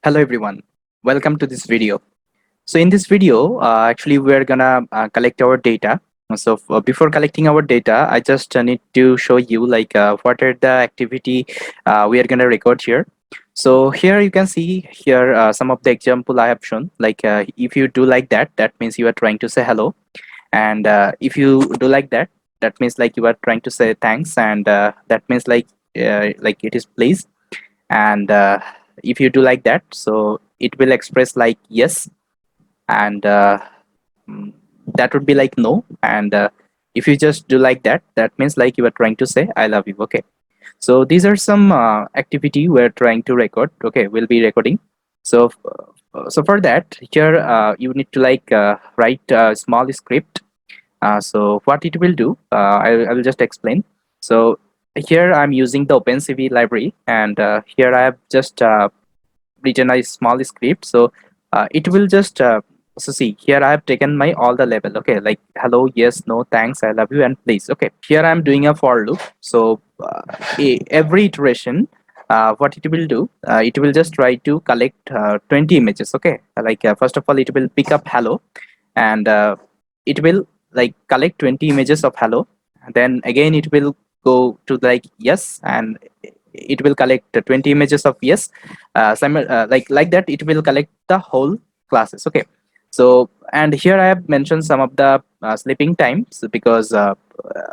Hello everyone, welcome to this video. So in this video, actually we're gonna collect our data. So before collecting our data, I just need to show you what are the activity we are gonna record here. So here you can see here some of the example I have shown. If you do like that, that means you are trying to say hello, and if you do like that, that means like you are trying to say thanks, and that means like it is please, and if you do like that, so it will express like yes, and mm, that would be like no, and if you just do like that, that means like you are trying to say I love you. Okay, so these are some activity we're trying to record. Okay, we'll be recording. So for that, here you need to write a small script. So what it will do, I will just explain. So here I'm using the OpenCV library, and here I have just written a small script. So it will just so see here I have taken my all the level. Okay, like hello, yes, no, thanks, I love you, and please. Okay, here I'm doing a for loop. So every iteration, what it will do, it will just try to collect 20 images. Okay, first of all it will pick up hello, and it will like collect 20 images of hello. Then again it will go to like yes, and it will collect 20 images of yes. Like that it will collect the whole classes. Okay, so and here I have mentioned some of the sleeping times, because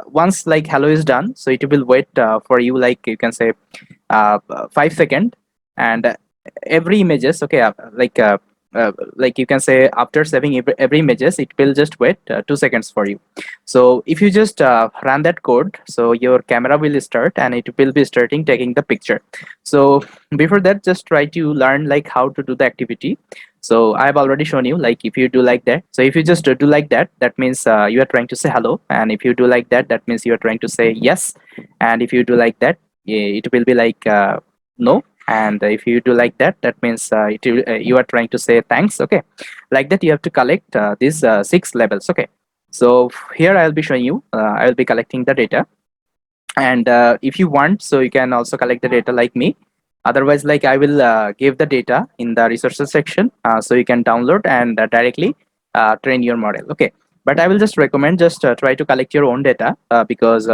once like hello is done, so it will wait for you, like you can say 5 second, and every images. Okay, like you can say after saving every images, it will just wait 2 seconds for you. So if you just run that code, so your camera will start and it will be starting taking the picture. So before that, just try to learn like how to do the activity. So I have already shown you, like if you do like that, so if you just do like that, that means you are trying to say hello, and if you do like that, that means you are trying to say yes, and if you do like that, it will be like no, and if you do like that, that means you are trying to say thanks. Okay, like that you have to collect these 6 levels. Okay, so here I'll be showing you, I'll be collecting the data, and if you want, so you can also collect the data like me. Otherwise, like I will give the data in the resources section, so you can download and directly train your model. Okay, but I will just recommend just try to collect your own data, because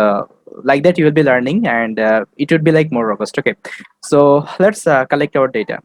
like that you will be learning, and it would be like more robust. Okay, so let's collect our data.